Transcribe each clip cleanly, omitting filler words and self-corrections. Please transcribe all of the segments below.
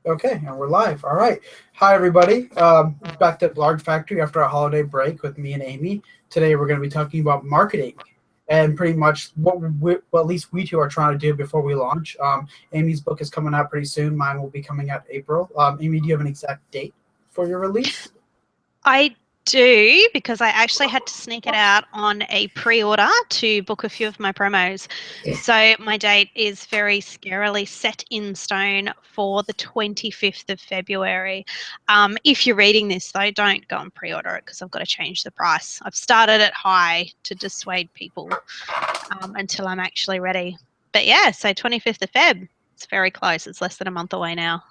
Okay, and we're live. All right. Hi, everybody. Back to Large Factory after a holiday break with me and Amy. Today, we're going to be talking about marketing and pretty much what at least we two are trying to do before we launch. Amy's book is coming out pretty soon. Mine will be coming out April. Amy, do you have an exact date for your release? I do because I actually had to sneak it out on a pre-order to book a few of my promos. So my date is very scarily set in stone for the 25th of February. If you're reading this, though, don't go and pre-order it because I've got to change the price. I've started it high to dissuade people until I'm actually ready. But yeah, so 25th of Feb. It's very close. It's less than a month away now.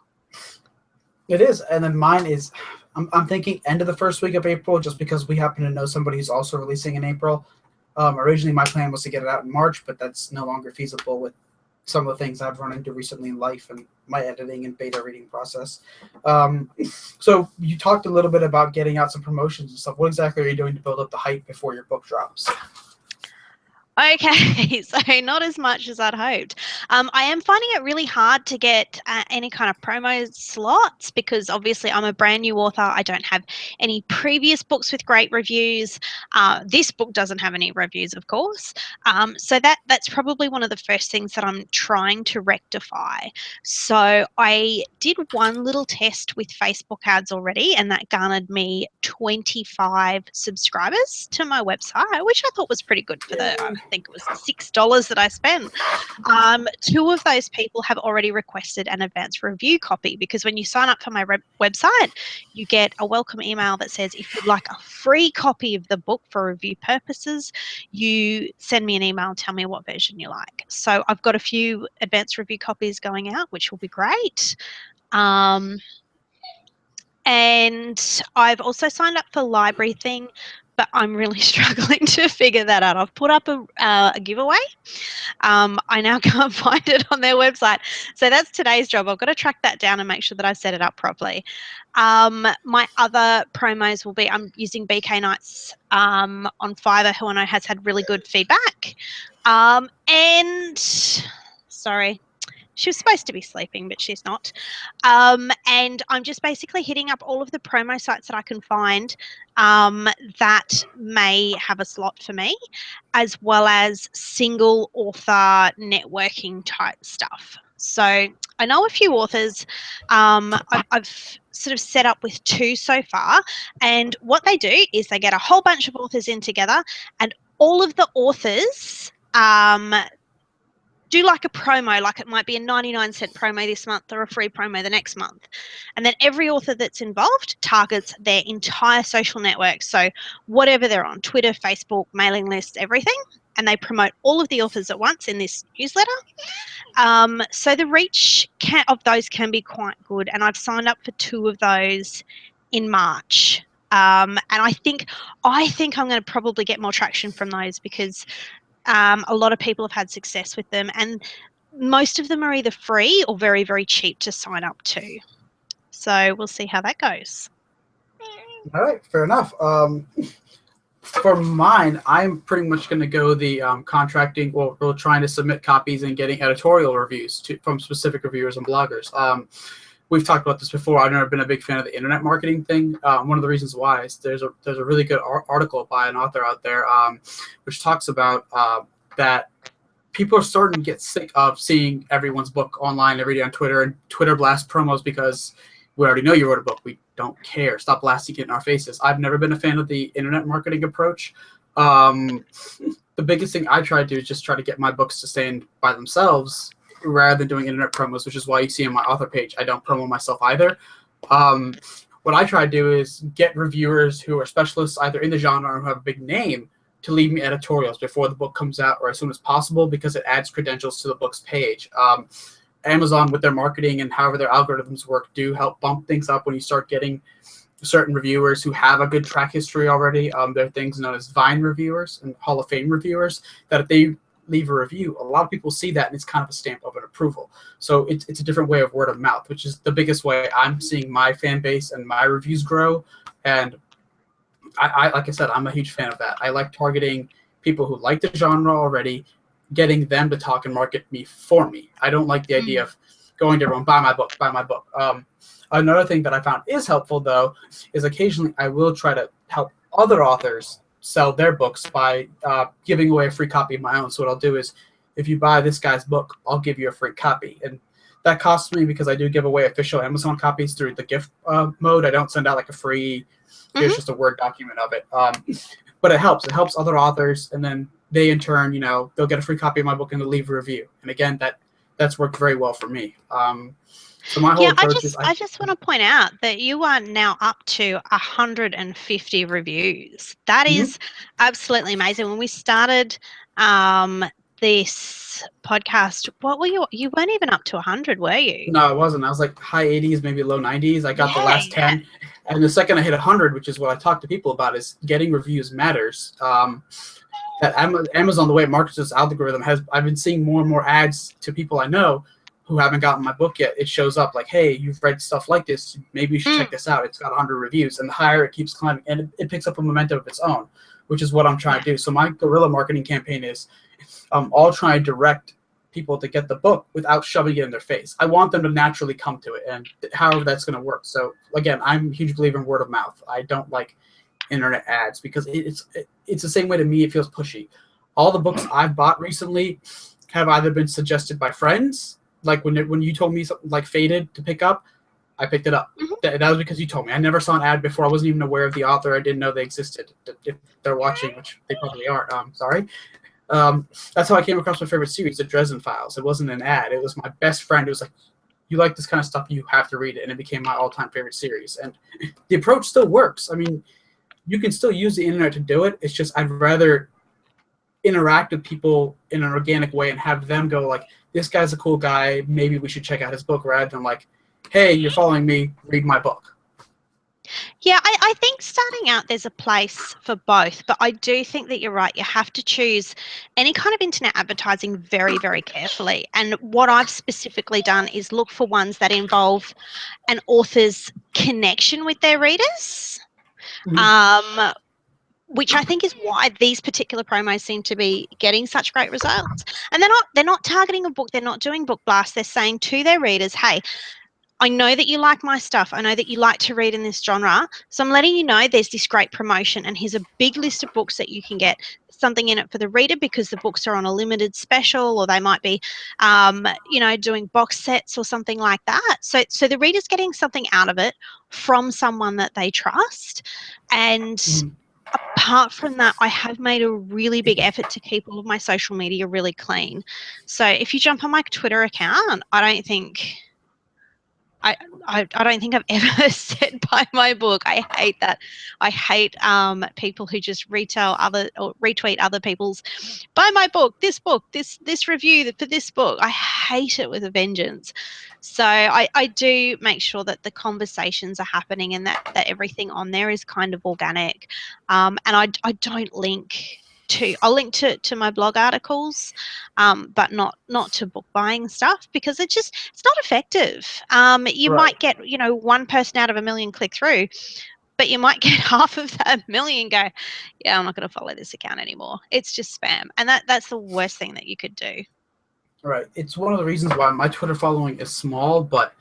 It is, and then mine is. I'm thinking end of the first week of April, just because we happen to know somebody who's also releasing in April. Originally, my plan was to get it out in March, but that's no longer feasible with some of the things I've run into recently in life and my editing and beta reading process. So you talked a little bit about getting out some promotions and stuff. What exactly are you doing to build up the hype before your book drops? Okay, so not as much as I'd hoped. I am finding it really hard to get any kind of promo slots because obviously I'm a brand new author. I don't have any previous books with great reviews. This book doesn't have any reviews, of course. So that's probably one of the first things that I'm trying to rectify. So I did one little test with Facebook ads already, and that garnered me 25 subscribers to my website, which I thought was pretty good for I think it was $6 that I spent. Two of those people have already requested an advance review copy because when you sign up for my website, you get a welcome email that says if you'd like a free copy of the book for review purposes, you send me an email and tell me what version you like. So I've got a few advance review copies going out, which will be great. And I've also signed up for Library Thing, but I'm really struggling to figure that out. I've put up a giveaway. I now can't find it on their website. So that's today's job. I've got to track that down and make sure that I set it up properly. My other promos will be I'm using BK Knights on Fiverr, who I know has had really good feedback. And sorry, she was supposed to be sleeping, but she's not. And I'm just basically hitting up all of the promo sites that I can find that may have a slot for me, as well as single author networking type stuff. So I know a few authors. I've sort of set up with two so far. And what they do is they get a whole bunch of authors in together, and all of the authors do like a promo, like it might be a 99-cent promo this month or a free promo the next month. And then every author that's involved targets their entire social network. So whatever they're on, Twitter, Facebook, mailing lists, everything. And they promote all of the authors at once in this newsletter. So the reach of those can be quite good. And I've signed up for two of those in March. And I think I'm going to probably get more traction from those because a lot of people have had success with them, and most of them are either free or very, very cheap to sign up to. So we'll see how that goes. All right, fair enough. For mine, I'm pretty much going to go the contracting. Well, we're trying to submit copies and getting editorial reviews from specific reviewers and bloggers. We've talked about this before. I've never been a big fan of the internet marketing thing. One of the reasons why is there's a really good article by an author out there which talks about that people are starting to get sick of seeing everyone's book online every day on Twitter, and Twitter blast promos because we already know you wrote a book. We don't care. Stop blasting it in our faces. I've never been a fan of the internet marketing approach. The biggest thing I try to do is just try to get my books to stand by themselves rather than doing internet promos, which is why you see on my author page, I don't promo myself either. What I try to do is get reviewers who are specialists either in the genre or who have a big name to leave me editorials before the book comes out or as soon as possible because it adds credentials to the book's page. Amazon, with their marketing and however their algorithms work, do help bump things up when you start getting certain reviewers who have a good track history already. There are things known as Vine reviewers and Hall of Fame reviewers that if they leave a review, a lot of people see that and it's kind of a stamp of an approval. So it's a different way of word of mouth, which is the biggest way I'm seeing my fan base and my reviews grow. And I like I said, I'm a huge fan of that. I like targeting people who like the genre already, getting them to talk and market me for me. I don't like the idea of going to everyone, buy my book, buy my book. Another thing that I found is helpful, though, is occasionally I will try to help other authors sell their books by giving away a free copy of my own. So what I'll do is, if you buy this guy's book, I'll give you a free copy. And that costs me because I do give away official Amazon copies through the gift mode. I don't send out like a free, here's just a Word document of it. But it helps. It helps other authors, and then they in turn, they'll get a free copy of my book and they'll leave a review. And again, that's worked very well for me. So my whole approach is I just want to point out that you are now up to 150 reviews. That is absolutely amazing. When we started this podcast, what were you weren't even up to 100, were you? No, I wasn't. I was like high 80s, maybe low 90s. I got the last 10. And the second I hit 100, which is what I talk to people about, is getting reviews matters. That Amazon, the way it markets its algorithm, I've been seeing more and more ads to people I know who haven't gotten my book yet. It shows up like, hey, you've read stuff like this. Maybe you should check this out. It's got 100 reviews. And the higher it keeps climbing, and it picks up a momentum of its own, which is what I'm trying to do. So my guerrilla marketing campaign is I'll try and direct people to get the book without shoving it in their face. I want them to naturally come to it, and however that's going to work. So again, I'm a huge believer in word of mouth. I don't like internet ads because it's the same way to me. It feels pushy. All the books I've bought recently have either been suggested by friends, like when you told me something like Faded to pick up, I picked it up. That was because you told me. I never saw an ad before. I wasn't even aware of the author. I didn't know they existed. If they're watching, which they probably aren't, sorry. That's how I came across my favorite series, the Dresden Files. It wasn't an ad. It was my best friend who was like, you like this kind of stuff, you have to read it. And it became my all-time favorite series. And the approach still works. I mean, you can still use the internet to do it. It's just I'd rather interact with people in an organic way and have them go like, this guy's a cool guy, maybe we should check out his book, rather than like, hey, you're following me, read my book. Yeah, I think starting out there's a place for both, but I do think that you're right. You have to choose any kind of internet advertising very, very carefully. And what I've specifically done is look for ones that involve an author's connection with their readers, which I think is why these particular promos seem to be getting such great results. And they're not targeting a book, they're not doing book blasts. They're saying to their readers, hey, I know that you like my stuff. I know that you like to read in this genre. So I'm letting you know there's this great promotion, and here's a big list of books that you can get. Something in it for the reader because the books are on a limited special, or they might be, doing box sets or something like that. So the reader's getting something out of it from someone that they trust. And apart from that, I have made a really big effort to keep all of my social media really clean. So if you jump on my Twitter account, I don't think I've ever said buy my book. I hate that. I hate people who just retweet other people's buy my book, this review for this book. I hate it with a vengeance. So I do make sure that the conversations are happening and that everything on there is kind of organic. And I don't link I'll link to my blog articles, but not to book buying stuff, because it's not effective. You might get, one person out of a million click through, but you might get half of that million go, yeah, I'm not going to follow this account anymore. It's just spam. And that's the worst thing that you could do. Right. It's one of the reasons why my Twitter following is small, but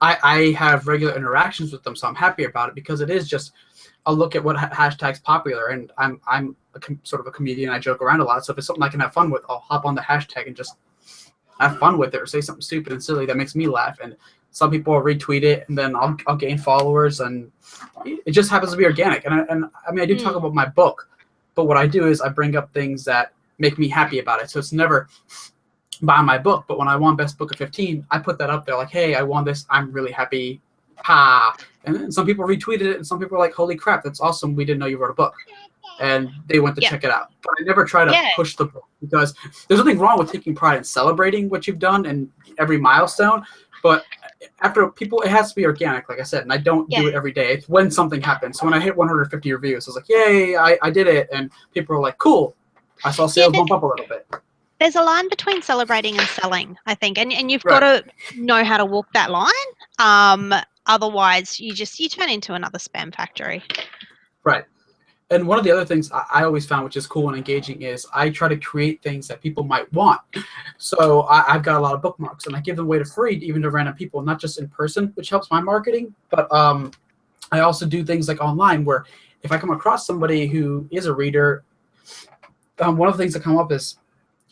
I have regular interactions with them, so I'm happy about it, because it is just, I'll look at what hashtag's popular, and I'm sort of a comedian. I joke around a lot, so if it's something I can have fun with, I'll hop on the hashtag and just have fun with it, or say something stupid and silly that makes me laugh. And some people will retweet it, and then I'll gain followers, and it just happens to be organic. And I mean, I do talk about my book, but what I do is I bring up things that make me happy about it. So it's never buy my book, but when I won Best Book of 15, I put that up there like, hey, I won this, I'm really happy. Ha! And then some people retweeted it, and some people were like, holy crap, that's awesome, we didn't know you wrote a book. And they went to check it out. But I never try to push the book, because there's nothing wrong with taking pride in celebrating what you've done and every milestone. But after people, it has to be organic, like I said, and I don't do it every day. It's when something happens. So when I hit 150 reviews, I was like, yay, I did it. And people were like, cool, I saw sales bump up a little bit. There's a line between celebrating and selling, I think, and you've got to know how to walk that line. Otherwise, you turn into another spam factory. Right. And one of the other things I always found, which is cool and engaging, is I try to create things that people might want. So I've got a lot of bookmarks, and I give them away to free, even to random people, not just in person, which helps my marketing, but I also do things like online, where if I come across somebody who is a reader, one of the things that come up is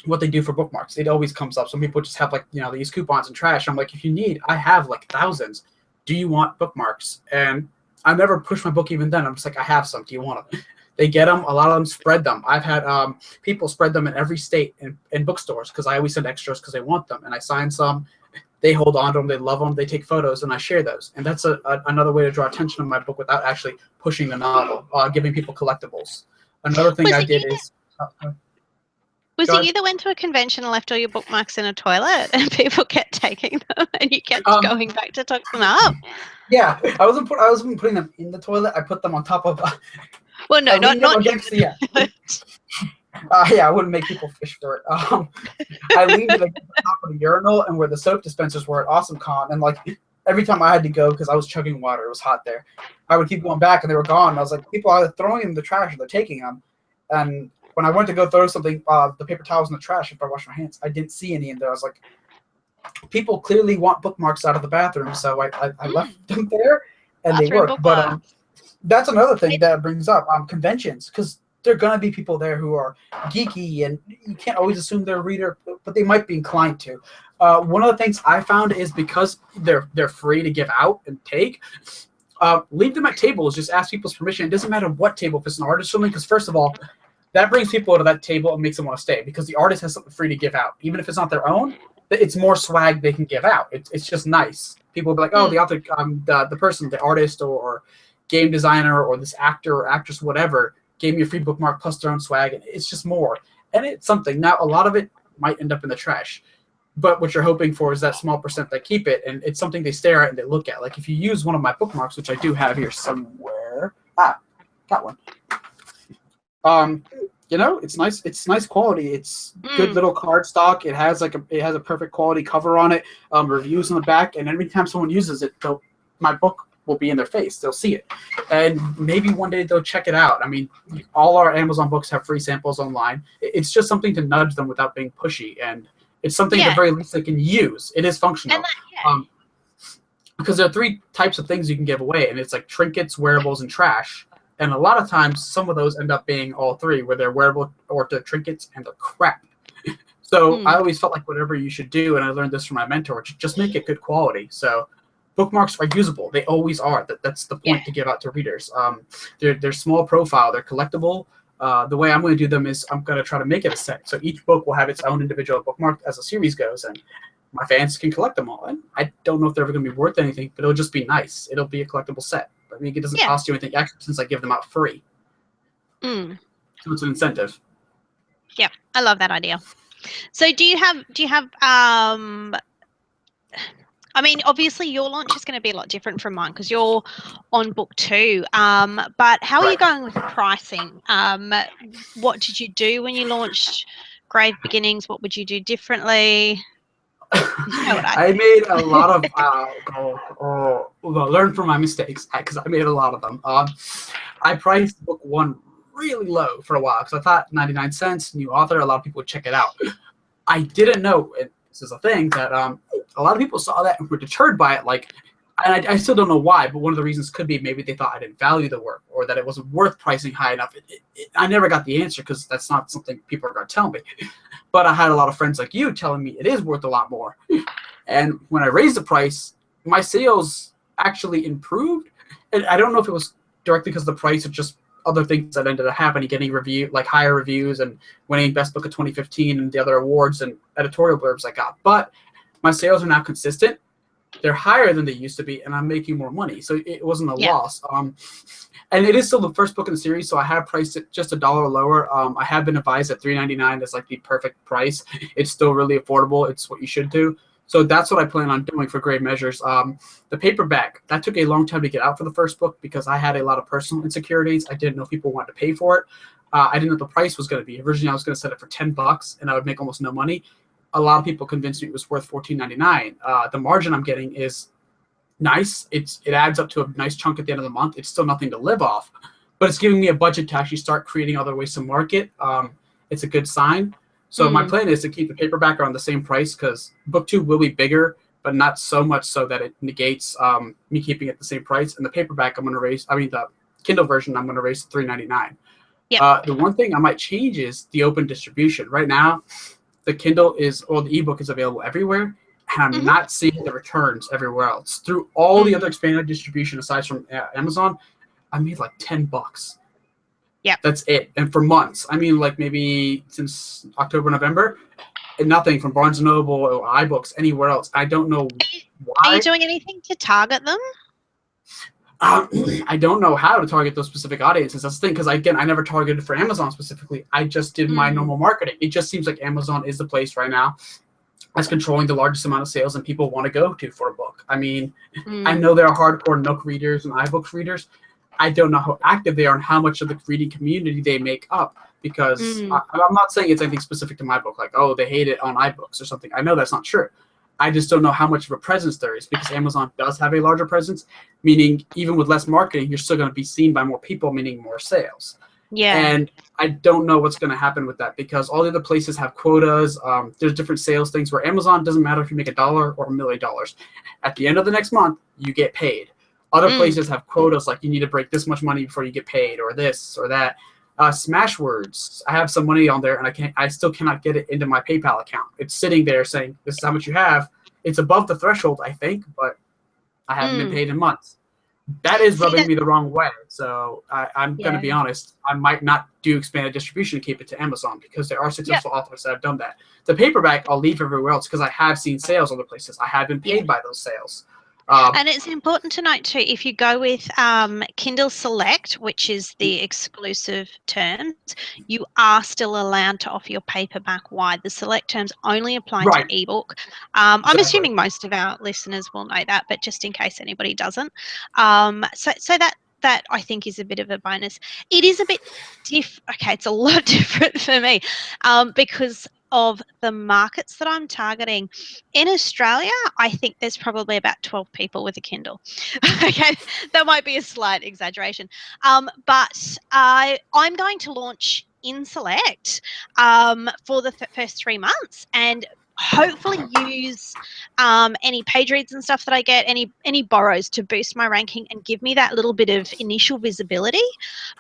what they do for bookmarks. It always comes up. Some people just have, like, they use coupons and trash. I'm like, if you need, I have like thousands. Do you want bookmarks? And I never push my book even then. I'm just like, I have some. Do you want them? They get them. A lot of them spread them. I've had people spread them in every state in bookstores, because I always send extras because they want them. And I sign some. They hold on to them. They love them. They take photos, and I share those. And that's another way to draw attention to my book without actually pushing the novel, giving people collectibles. Another thing I did is... Was it you that went to a convention and left all your bookmarks in a toilet and people kept taking them and you kept going back to talk them up? Yeah, I wasn't putting them in the toilet. I put them on top of... well, no, not against the... Yeah, I wouldn't make people fish for it. I leaned it against the top of the urinal and where the soap dispensers were at AwesomeCon, and like every time I had to go, because I was chugging water, it was hot there, I would keep going back and they were gone. And I was like, people are either throwing them in the trash or they're taking them. And when I went to go throw something, the paper towels in the trash after I washed my hands, I didn't see any in there. I was like, people clearly want bookmarks out of the bathroom, so I left them there, and they work. But that's another thing that brings up conventions, because there are going to be people there who are geeky, and you can't always assume they're a reader, but they might be inclined to. One of the things I found is, because they're free to give out and take, leave them at tables. Just ask people's permission. It doesn't matter what table, if it's an artist or something, because first of all, that brings people to that table and makes them want to stay, because the artist has something free to give out. Even if it's not their own, it's more swag they can give out. It's just nice. People will be like, oh, the author, the person, the artist or game designer or this actor or actress, whatever, gave me a free bookmark plus their own swag. And it's just more. And it's something. Now, a lot of it might end up in the trash. But what you're hoping for is that small percent that keep it. And it's something they stare at and they look at. Like if you use one of my bookmarks, which I do have here somewhere. Got one. It's nice. It's nice quality. It's good little cardstock. It has a perfect quality cover on it. Reviews on the back, and every time someone uses it, my book will be in their face. They'll see it, and maybe one day they'll check it out. I mean, all our Amazon books have free samples online. It's just something to nudge them without being pushy, and it's something at the very least they can use. It is functional. Because there are three types of things you can give away, and it's like trinkets, wearables, and trash. And a lot of times, some of those end up being all three, where they're wearable or the trinkets and they're crap. So I always felt like whatever you should do, and I learned this from my mentor, just make it good quality. So bookmarks are usable. They always are. That's the point to give out to readers. They're small profile. They're collectible. The way I'm going to do them is I'm going to try to make it a set. So each book will have its own individual bookmark as a series goes, and my fans can collect them all. And I don't know if they're ever going to be worth anything, but it'll just be nice. It'll be a collectible set. I mean, it doesn't cost you anything extra since I give them out free. So it's an incentive. Yeah, I love that idea. So do you have I mean, obviously your launch is going to be a lot different from mine because you're on book 2. But how are you going with pricing? What did you do when you launched Grave Beginnings? What would you do differently? I made a lot of learn from my mistakes, because I made a lot of them. I priced book 1 really low for a while because I thought 99 cents, new author, a lot of people would check it out. I didn't know, and this is a thing, that a lot of people saw that and were deterred by it. And I still don't know why, but one of the reasons could be maybe they thought I didn't value the work, or that it wasn't worth pricing high enough. I never got the answer, because that's not something people are going to tell me. But I had a lot of friends like you telling me it is worth a lot more. And when I raised the price, my sales actually improved. And I don't know if it was directly because of the price or just other things that ended up happening, getting higher reviews and winning Best Book of 2015 and the other awards and editorial blurbs I got. But my sales are now consistent. They're higher than they used to be, and I'm making more money. So it wasn't a loss. And it is still the first book in the series, so I have priced it just $1 lower. I have been advised that $3.99 is like the perfect price. It's still really affordable. It's what you should do. So that's what I plan on doing for Grave Measures. The paperback, that took a long time to get out for the first book because I had a lot of personal insecurities. I didn't know if people wanted to pay for it. I didn't know what the price was going to be. Originally, I was going to set it for $10, and I would make almost no money. A lot of people convinced me it was worth $14.99. The margin I'm getting is nice. It adds up to a nice chunk at the end of the month. It's still nothing to live off, but it's giving me a budget to actually start creating other ways to market. It's a good sign. So my Mm, plan is to keep the paperback around the same price because book two will be bigger, but not so much so that it negates me keeping it the same price. And the paperback I'm going to raise, I mean the Kindle version I'm going to raise to $3.99. yep. The one thing I might change is the open distribution. Right now, the Kindle is, or the ebook is available everywhere, and I'm Hmm. not seeing the returns everywhere else. Through all the other Mm, expanded distribution aside from Amazon, I made like $10. yep. That's it. And for months, I mean, like maybe since October, November, and nothing from Barnes and Noble or iBooks anywhere else. I don't know Are you why. doing anything to target them? Um, I don't know how to target those specific audiences. That's the thing, because again, I never targeted for Amazon specifically. I just did my Mm, normal marketing. It just seems like Amazon is the place right now that's controlling the largest amount of sales and people want to go to for a book. I mean, I mm, know there are hardcore Nook readers and iBooks readers. I don't know how active they are and how much of the reading community they make up, because mm, I'm not saying it's anything specific to my book, like, oh, they hate it on iBooks or something. I know that's not true. I just don't know how much of a presence there is, because Amazon does have a larger presence, meaning even with less marketing, you're still going to be seen by more people, meaning more sales. yeah. And I don't know what's going to happen with that, because all the other places have quotas. There's different sales things where Amazon doesn't matter if you make $1 or $1,000,000. At the end of the next month, you get paid. Other Mm, places have quotas, like you need to break this much money before you get paid, or this or that. Smashwords, I have some money on there, and I still cannot get it into my PayPal account. It's sitting there saying this is how much you have. It's above the threshold, I think, but I haven't been mm. paid in months. That is See rubbing that? me the wrong way. So I'm going to Yeah. be honest. I might not do expanded distribution and keep it to Amazon, because there are Yep. successful authors that have done that. The paperback, I'll leave everywhere else because I have seen sales other places. I have been Yeah. paid by those sales. Um, And it's important to note too, if you go with Kindle Select, which is the exclusive terms, you are still allowed to offer your paperback wide. The select terms only apply to right, ebook. I'm exactly. assuming most of our listeners will know that, but just in case anybody doesn't, so that I think is a bit of a bonus. It is a bit okay, it's a lot different for me, because of the markets that I'm targeting. In Australia, I think there's probably about 12 people with a Kindle. Okay, that might be a slight exaggeration. But I'm going to launch in Select for the first 3 months, and hopefully use any page reads and stuff that I get, any borrows, to boost my ranking and give me that little bit of initial visibility.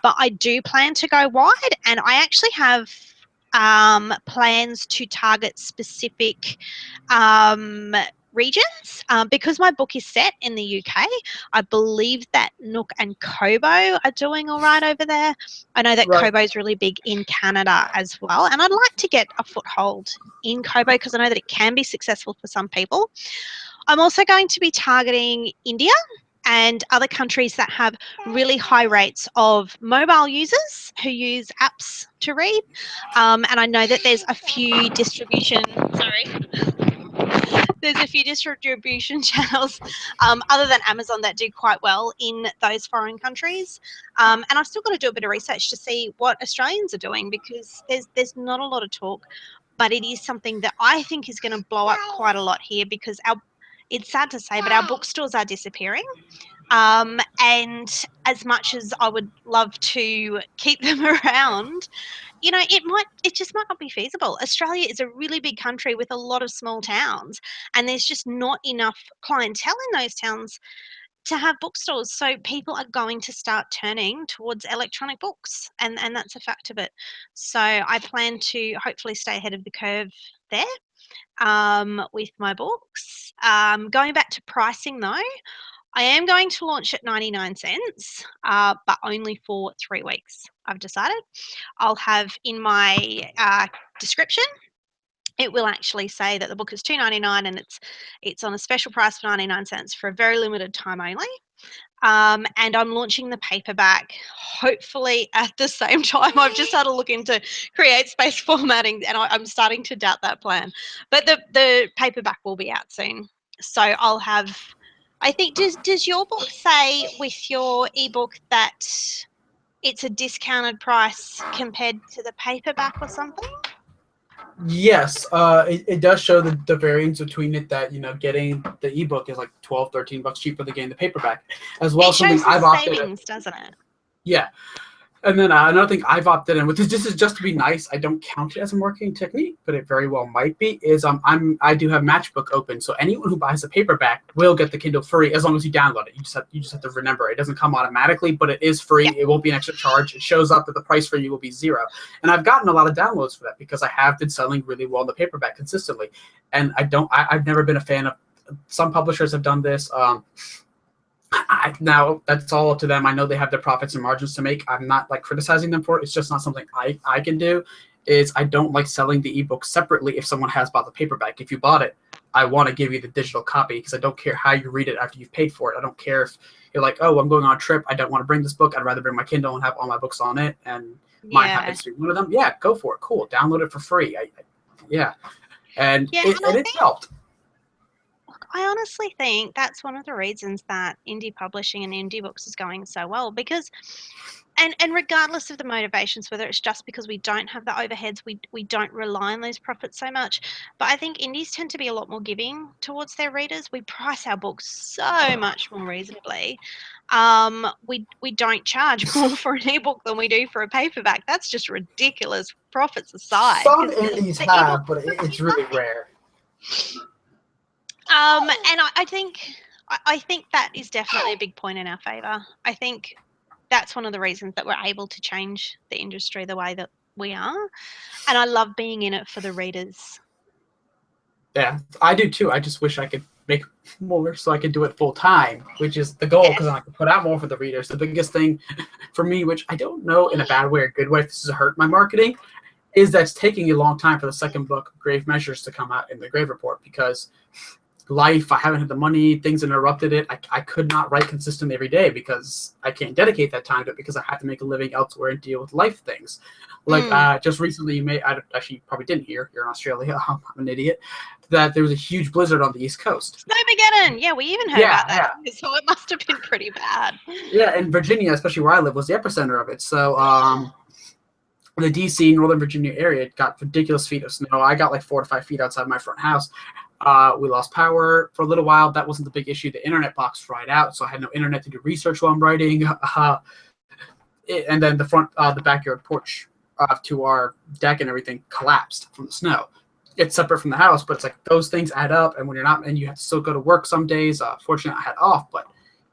But I do plan to go wide, and I actually have plans to target specific um, regions. Because my book is set in the UK, I believe that Nook and Kobo are doing all right over there. I know that Right. Kobo is really big in Canada as well, and I'd like to get a foothold in Kobo because I know that it can be successful for some people. I'm also going to be targeting India and other countries that have really high rates of mobile users who use apps to read. And I know that there's a few distribution, sorry, there's a few distribution channels other than Amazon that do quite well in those foreign countries. And I've still got to do a bit of research to see what Australians are doing, because there's not a lot of talk, but it is something that I think is going to blow up quite a lot here, because it's sad to say, but our bookstores are disappearing. And as much as I would love to keep them around, it just might not be feasible. Australia is a really big country with a lot of small towns, and there's just not enough clientele in those towns to have bookstores. So people are going to start turning towards electronic books, and that's a fact of it. So I plan to hopefully stay ahead of the curve there with my books. Going back to pricing though, I am going to launch at 99 cents, but only for 3 weeks. I've decided. I'll have in my description, it will actually say that the book is $2.99 and it's on a special price for 99 cents for a very limited time only. And I'm launching the paperback hopefully at the same time. I've just had a look into create space formatting, and I'm starting to doubt that plan. But the paperback will be out soon. So I'll have, I think, does your book say with your ebook that it's a discounted price compared to the paperback or something? Yes, it does show the variance between it, that getting the ebook is like $12, $13 cheaper than getting the paperback, as well It as something shows the I've opted. savings, doesn't it? Yeah. And then another thing I've opted in, which is this is just to be nice. I don't count it as a marketing technique, but it very well might be. Is I do have Matchbook open, so anyone who buys a paperback will get the Kindle free as long as you download it. You just have to remember it doesn't come automatically, but it is free. Yeah. It won't be an extra charge. It shows up that the price for you will be $0. And I've gotten a lot of downloads for that because I have been selling really well in the paperback consistently. And I've never been a fan of. Some publishers have done this. Now that's all up to them. I know they have their profits and margins to make. I'm not like criticizing them for it. It's just not something I can do. Is I don't like selling the ebook separately if someone has bought the paperback. If you bought it, I want to give you the digital copy because I don't care how you read it after you've paid for it. I don't care if you're like, oh, I'm going on a trip. I don't want to bring this book. I'd rather bring my Kindle and have all my books on it. And mine happens to be one of them. Yeah, go for it. Cool. Download it for free. Yeah. And it's helped. I honestly think that's one of the reasons that indie publishing and indie books is going so well because and regardless of the motivations, whether it's just because we don't have the overheads, we don't rely on those profits so much. But I think indies tend to be a lot more giving towards their readers. We price our books so much more reasonably. We don't charge more for an ebook than we do for a paperback. That's just ridiculous, profits aside. Some indies have, but it's really rare. And I think that is definitely a big point in our favor. I think that's one of the reasons that we're able to change the industry the way that we are. And I love being in it for the readers. Yeah, I do too. I just wish I could make more so I could do it full time, which is the goal because I can put out more for the readers. The biggest thing for me, which I don't know in a bad way or good way if this has hurt my marketing, is that it's taking a long time for the second book, Grave Measures, to come out in the Grave Report because life, I haven't had the money, things interrupted it. I could not write consistently every day because I can't dedicate that time to it because I have to make a living elsewhere and deal with life things. Like just recently, you probably didn't hear, you're in Australia, I'm an idiot, that there was a huge blizzard on the East Coast. Snowmageddon! Yeah, we even heard about that. Yeah. So it must have been pretty bad. Yeah, and Virginia, especially where I live, was the epicenter of it. So the DC, Northern Virginia area got ridiculous feet of snow. I got like 4 to 5 feet outside my front house. We lost power for a little while. That wasn't the big issue. The internet box fried out, so I had no internet to do research while I'm writing. And then the backyard porch to our deck and everything collapsed from the snow. It's separate from the house, but it's like those things add up. And when you're not, and you have to still go to work some days. Fortunately, I had off, but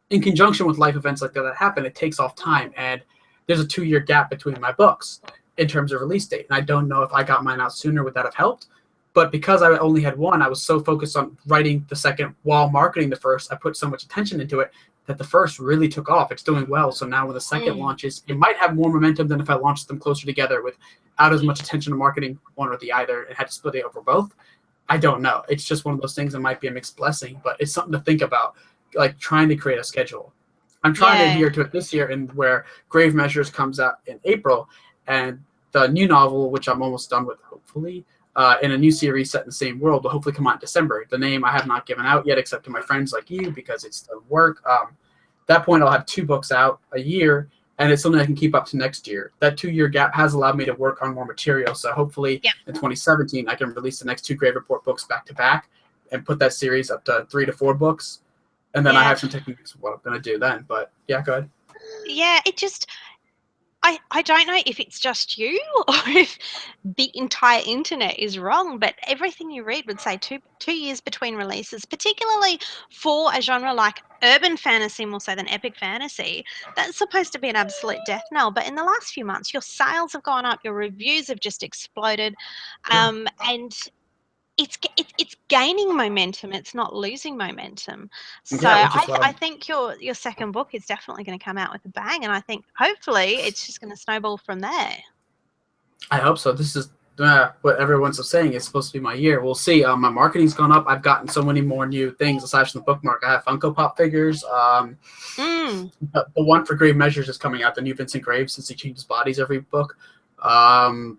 in conjunction with life events like that happen, it takes off time. And there's a 2-year gap between my books in terms of release date. And I don't know if I got mine out sooner, would that have helped? But because I only had one, I was so focused on writing the second while marketing the first. I put so much attention into it that the first really took off. It's doing well. So now when the second launches, it might have more momentum than if I launched them closer together without as much attention to marketing one or the either and had to split it over both. I don't know. It's just one of those things that might be a mixed blessing, but it's something to think about, like trying to create a schedule. I'm trying to adhere to it this year, and where Grave Measures comes out in April, and the new novel, which I'm almost done with, hopefully, in a new series set in the same world, will hopefully come out in December. The name I have not given out yet, except to my friends like you, because it's the work. At that point, I'll have 2 books out a year, and it's something I can keep up to next year. That 2-year gap has allowed me to work on more material. So hopefully in 2017, I can release the next 2 Grave Report books back to back and put that series up to 3 to 4 books. And then I have some techniques of what I'm going to do then. But yeah, go ahead. Yeah, it just... I don't know if it's just you or if the entire internet is wrong, but everything you read would say two years between releases, particularly for a genre like urban fantasy more so than epic fantasy. That's supposed to be an absolute death knell, but in the last few months, your sales have gone up, your reviews have just exploded, and it's gaining momentum. It's not losing momentum. So I think your second book is definitely going to come out with a bang, and I think hopefully it's just going to snowball from there. I hope so. This is what everyone's saying. It's supposed to be my year. We'll see. My marketing's gone up. I've gotten so many more new things aside from the bookmark. I have Funko Pop figures. The one for Grave Measures is coming out. The new Vincent Graves, since he changes bodies every book. I'm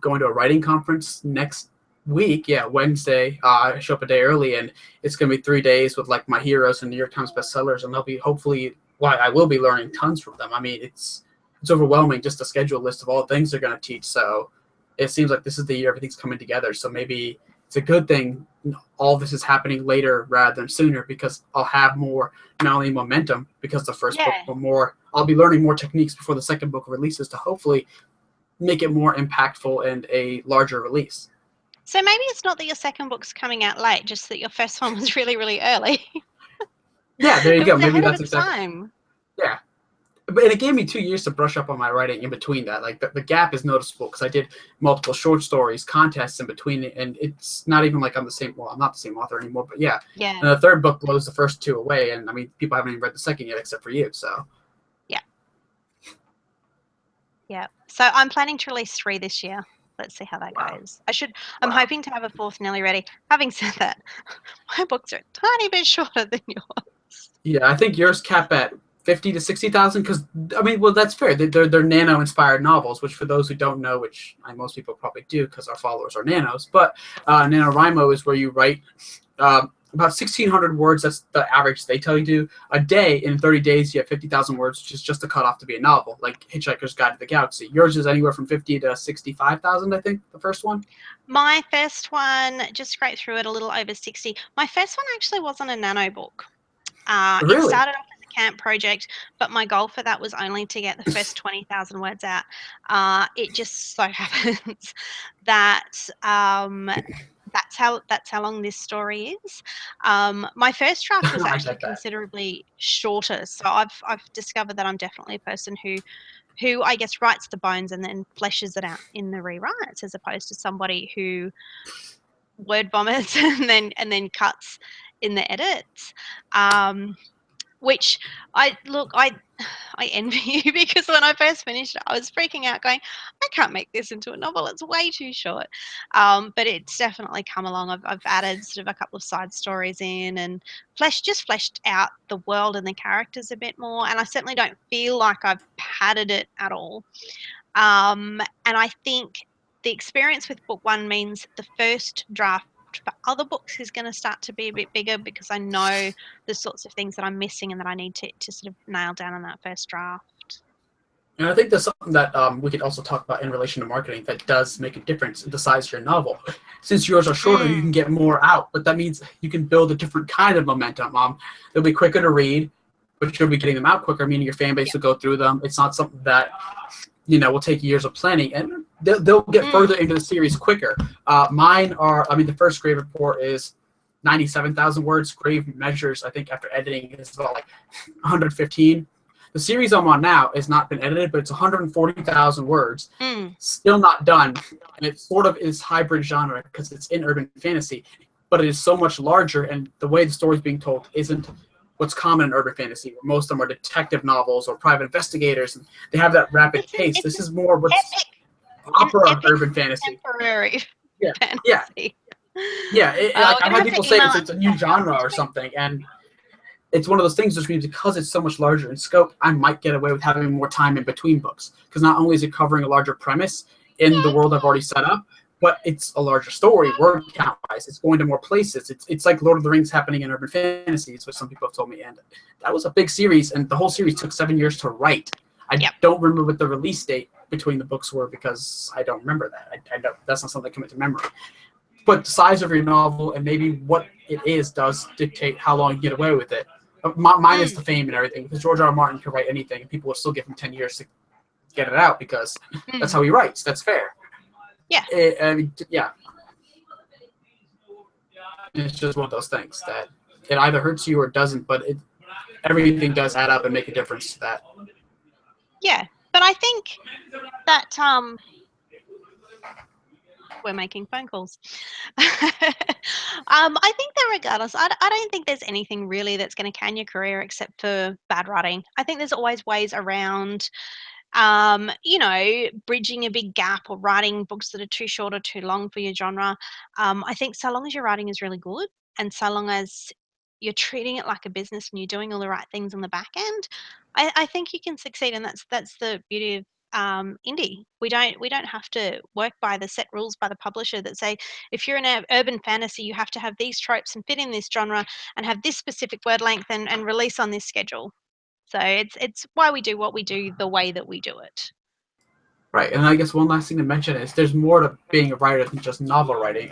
going to a writing conference next week, Wednesday. I show up a day early, and it's going to be 3 days with like my heroes and New York Times bestsellers, and they'll be I will be learning tons from them. I mean, it's overwhelming just to schedule a list of all the things they're going to teach. So it seems like this is the year everything's coming together. So maybe it's it's a good thing all this is happening later rather than sooner, because I'll have more, not only momentum because the first book, Yeah. but more, I'll be learning more techniques before the second book releases to hopefully make it more impactful and a larger release. So maybe it's not that your second book's coming out late, just that your first one was really, really early. Yeah, there you It go. was Maybe ahead of that's its exactly. time. Yeah. But it gave me 2 years to brush up on my writing in between that. Like the gap is noticeable because I did multiple short stories, contests in between it, and it's not even like I'm the same. Well, I'm not the same author anymore, but yeah. Yeah. And the third book blows the first two away, and I mean, people haven't even read the second yet, except for you. So Yeah. Yeah. So I'm planning to release 3 this year. Let's see how that wow, goes. I'm wow. hoping to have a 4th nearly ready. Having said that, my books are a tiny bit shorter than yours. Yeah, I think yours cap at 50 to 60,000 because I mean, well, that's fair. They're nano inspired novels, which for those who don't know, which most people probably do because our followers are nanos. But NaNoWriMo is where you write about 1,600 words. That's the average they tell you to a day. In 30 days, you have 50,000 words, which is just a cutoff to be a novel, like Hitchhiker's Guide to the Galaxy. Yours is anywhere from 50 to 65,000, I think, the first one. My first one, just scraped through it a little over 60. My first one actually wasn't a nano book. It Really? started off as a camp project, but my goal for that was only to get the first 20,000 words out. It just so happens that that's how long this story is. My first draft was I actually get that. considerably shorter, so I've discovered that I'm definitely a person who I guess writes the bones and then fleshes it out in the rewrites, as opposed to somebody who word vomits and then cuts in the edits. Which I envy you because when I first finished it, I was freaking out, going, I can't make this into a novel. It's way too short. But it's definitely come along. I've added sort of a couple of side stories in and fleshed out the world and the characters a bit more. And I certainly don't feel like I've padded it at all. And I think the experience with book one means the first draft for other books is going to start to be a bit bigger because I know the sorts of things that I'm missing and that I need to sort of nail down in that first draft. And I think there's something that we could also talk about in relation to marketing that does make a difference in the size of your novel. Since yours are shorter, you can get more out, but that means you can build a different kind of momentum. They'll be quicker to read, but you'll be getting them out quicker, meaning your fan base will go through them. It's not something that will take years of planning, and they'll get further into the series quicker. Mine are, I mean, the first grade report is 97,000 words. Grave measures, I think, after editing is about like 115. The series I'm on now has not been edited, but it's 140,000 words. Still not done. And it sort of is hybrid genre because it's in urban fantasy, but it is so much larger, and the way the story's being told isn't what's common in urban fantasy, where most of them are detective novels or private investigators, and they have that rapid pace. This is more what's opera urban fantasy. Contemporary Yeah, fantasy. yeah. Like I've We're had gonna have people to say email it's a new genre or something, and it's one of those things which means because it's so much larger in scope, I might get away with having more time in between books. Because not only is it covering a larger premise in the world I've already set up, but it's a larger story, word count wise. It's going to more places. It's like Lord of the Rings happening in urban fantasies, which some people have told me. And that was a big series, and the whole series took 7 years to write. I don't remember what the release date between the books were because I don't remember that. I don't, that's not something I commit to memory. But the size of your novel and maybe what it is does dictate how long you get away with it. Mine is the fame and everything, because George R. R. Martin can write anything, and people will still give him 10 years to get it out because that's how he writes. That's fair. Yeah. I mean, yeah. It's just one of those things that it either hurts you or doesn't, but everything does add up and make a difference to that. Yeah, but I think that we're making phone calls. I think that regardless, I don't think there's anything really that's going to can your career except for bad writing. I think there's always ways around, bridging a big gap or writing books that are too short or too long for your genre. I think so long as your writing is really good and so long as you're treating it like a business and you're doing all the right things on the back end, I think you can succeed. And that's the beauty of indie. We don't have to work by the set rules by the publisher that say if you're in an urban fantasy you have to have these tropes and fit in this genre and have this specific word length and release on this schedule. So it's why we do what we do the way that we do it. Right, and I guess one last thing to mention is there's more to being a writer than just novel writing.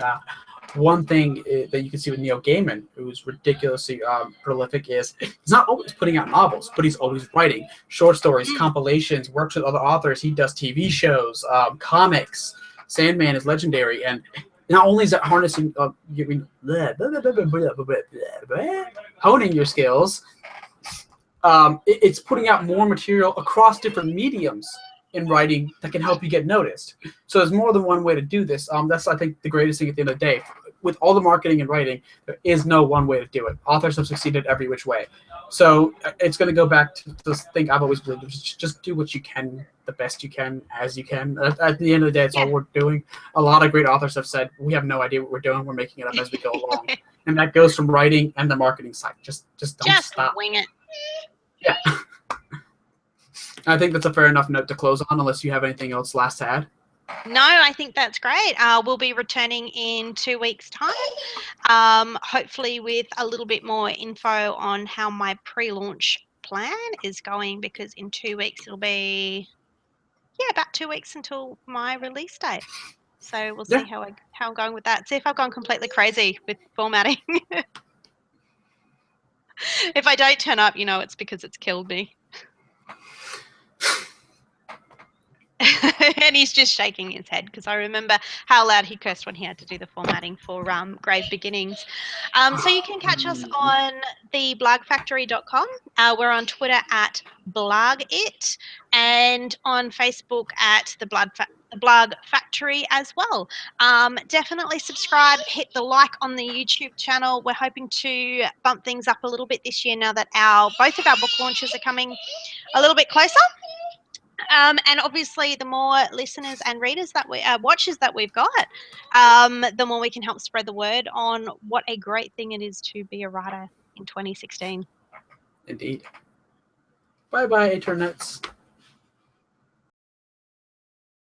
one thing that you can see with Neil Gaiman, who's ridiculously prolific, is he's not always putting out novels, but he's always writing short stories, compilations, works with other authors. He does TV shows, comics. Sandman is legendary, and not only is that harnessing, honing your skills, it's putting out more material across different mediums in writing that can help you get noticed. So there's more than one way to do this. That's, I think, the greatest thing at the end of the day. With all the marketing and writing, there is no one way to do it. Authors have succeeded every which way. So it's going to go back to this thing I've always believed, which is just do what you can, the best you can, as you can. At the end of the day, it's all we're doing. A lot of great authors have said, we have no idea what we're doing. We're making it up as we go along. And that goes from writing and the marketing side. Just don't stop. Wing it. Yeah. I think that's a fair enough note to close on, unless you have anything else last to add. No, I think that's great. We'll be returning in 2 weeks' time, hopefully with a little bit more info on how my pre-launch plan is going, because in 2 weeks it'll be, about 2 weeks until my release date. So we'll see how I'm going with that. See if I've gone completely crazy with formatting. If I don't turn up, it's because it's killed me. And he's just shaking his head because I remember how loud he cursed when he had to do the formatting for Grave Beginnings. So you can catch us on theblogfactory.com. We're on Twitter at blogit, and on Facebook at the Blog Factory as well. Definitely subscribe, hit the like on the YouTube channel. We're hoping to bump things up a little bit this year now that both of our book launches are coming a little bit closer. And obviously, the more listeners and readers that watchers that we've got, the more we can help spread the word on what a great thing it is to be a writer in 2016. Indeed. Bye-bye, internets.